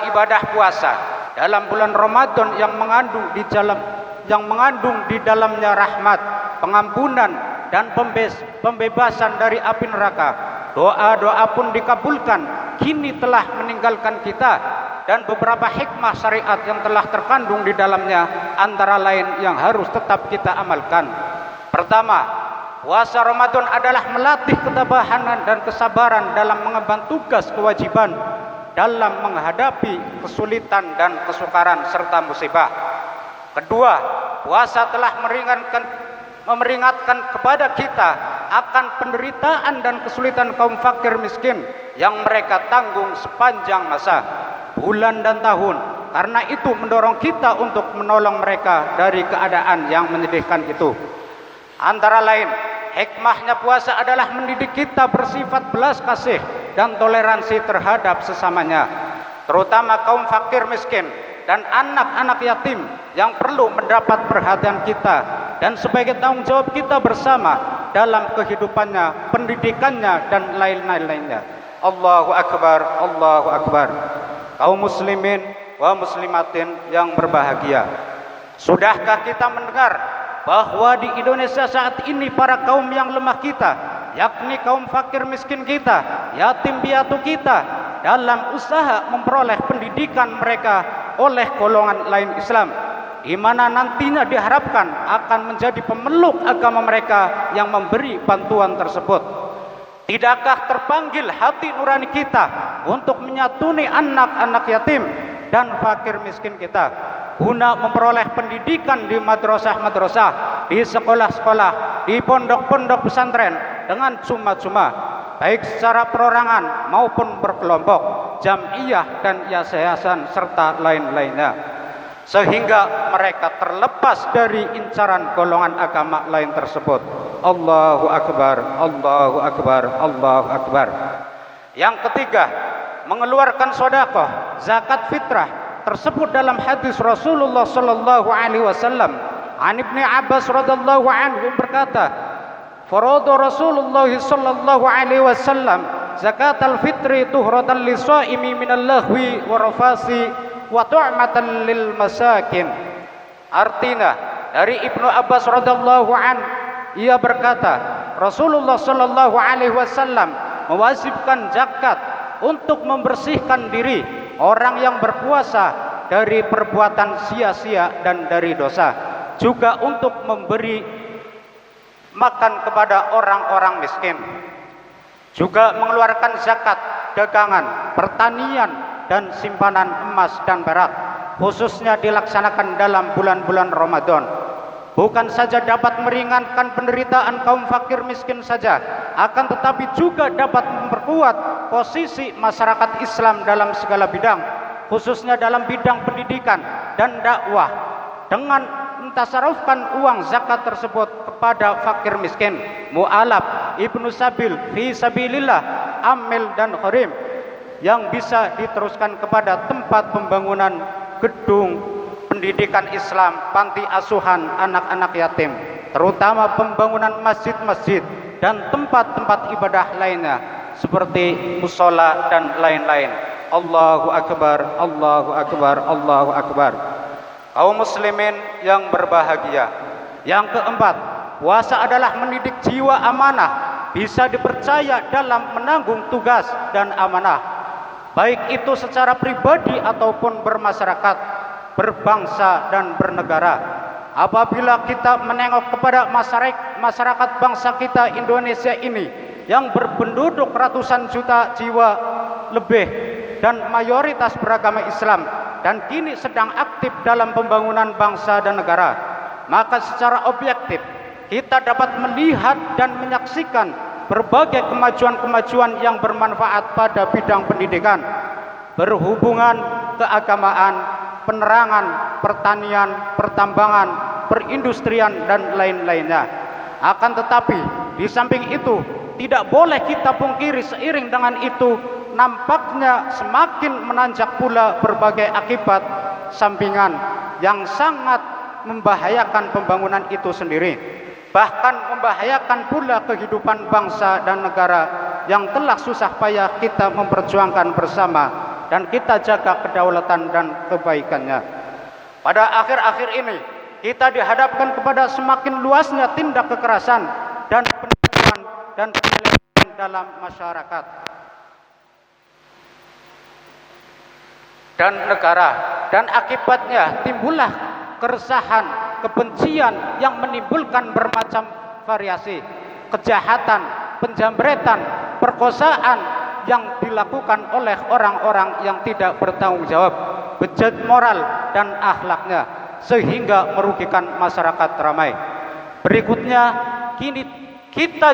ibadah puasa dalam bulan Ramadan yang mengandung di dalamnya rahmat, pengampunan dan pembebasan dari api neraka. Doa-doa pun dikabulkan, kini telah meninggalkan kita, dan beberapa hikmah syariat yang telah terkandung di dalamnya antara lain yang harus tetap kita amalkan. Pertama, puasa Ramadan adalah melatih ketabahan dan kesabaran dalam mengemban tugas kewajiban dalam menghadapi kesulitan dan kesukaran serta musibah. Kedua, puasa telah memperingatkan kepada kita akan penderitaan dan kesulitan kaum fakir miskin yang mereka tanggung sepanjang masa, bulan dan tahun. Karena itu mendorong kita untuk menolong mereka dari keadaan yang menyedihkan itu. Antara lain, hikmahnya puasa adalah mendidik kita bersifat belas kasih dan toleransi terhadap sesamanya, terutama kaum fakir miskin dan anak-anak yatim yang perlu mendapat perhatian kita dan sebagai tanggung jawab kita bersama dalam kehidupannya, pendidikannya dan lain-lainnya. Allahu Akbar, Allahu Akbar. Kaum muslimin wa muslimatin yang berbahagia, sudahkah kita mendengar bahwa di Indonesia saat ini para kaum yang lemah kita, yakni kaum fakir miskin kita, yatim piatu kita, dalam usaha memperoleh pendidikan mereka oleh golongan lain Islam, di mana nantinya diharapkan akan menjadi pemeluk agama mereka yang memberi bantuan tersebut. Tidakkah terpanggil hati nurani kita untuk menyatuni anak-anak yatim dan fakir miskin kita guna memperoleh pendidikan di madrasah-madrasah, di sekolah-sekolah, di pondok-pondok pesantren dengan cuma-cuma, baik secara perorangan maupun berkelompok, jam'iyah dan yayasan serta lain-lainnya, sehingga mereka terlepas dari incaran golongan agama lain tersebut. Allahu Akbar, Allahu Akbar, Allahu Akbar. Yang ketiga, mengeluarkan sedekah, zakat fitrah tersebut dalam hadis Rasulullah sallallahu alaihi wasallam. An Ibnu Abbas radhiyallahu anhu berkata, farada Rasulullah sallallahu alaihi wasallam zakatal fitri tuhratan lisaimi minal lahwi wa rafasi wa tu'matan lil masakin. Artinya, dari Ibnu Abbas radhiyallahu anhu, ia berkata, Rasulullah sallallahu alaihi wasallam mewajibkan zakat untuk membersihkan diri orang yang berpuasa dari perbuatan sia-sia dan dari dosa, juga untuk memberi makan kepada orang-orang miskin, juga mengeluarkan zakat dagangan, pertanian dan simpanan emas dan perak, khususnya dilaksanakan dalam bulan-bulan Ramadan. Bukan saja dapat meringankan penderitaan kaum fakir miskin saja, akan tetapi juga dapat memperkuat posisi masyarakat Islam dalam segala bidang, khususnya dalam bidang pendidikan dan dakwah, dengan mentasarufkan uang zakat tersebut kepada fakir miskin, mu'alaf, ibnu sabil, fi sabilillah, amil dan gharim, yang bisa diteruskan kepada tempat pembangunan gedung pendidikan Islam, panti asuhan anak-anak yatim, terutama pembangunan masjid-masjid dan tempat-tempat ibadah lainnya seperti musola dan lain-lain. Allahu Akbar, Allahu Akbar, Allahu Akbar. Kaum muslimin yang berbahagia, yang keempat, puasa adalah mendidik jiwa amanah, bisa dipercaya dalam menanggung tugas dan amanah, baik itu secara pribadi ataupun bermasyarakat, berbangsa dan bernegara. Apabila kita menengok kepada masyarakat bangsa kita Indonesia ini yang berpenduduk ratusan juta jiwa lebih dan mayoritas beragama Islam dan kini sedang aktif dalam pembangunan bangsa dan negara, maka secara objektif kita dapat melihat dan menyaksikan berbagai kemajuan-kemajuan yang bermanfaat pada bidang pendidikan, berhubungan keagamaan, penerangan, pertanian, pertambangan, perindustrian dan lain-lainnya. Akan tetapi di samping itu tidak boleh kita pungkiri, seiring dengan itu nampaknya semakin menanjak pula berbagai akibat sampingan yang sangat membahayakan pembangunan itu sendiri, bahkan membahayakan pula kehidupan bangsa dan negara yang telah susah payah kita memperjuangkan bersama dan kita jaga kedaulatan dan kebaikannya. Pada akhir-akhir ini kita dihadapkan kepada semakin luasnya tindak kekerasan dan penipuan dan penyelewengan dalam masyarakat dan negara, dan akibatnya timbullah keresahan, kebencian yang menimbulkan bermacam variasi kejahatan, penjamretan, perkosaan yang dilakukan oleh orang-orang yang tidak bertanggung jawab, bejat moral dan akhlaknya, sehingga merugikan masyarakat ramai. Berikutnya, kini kita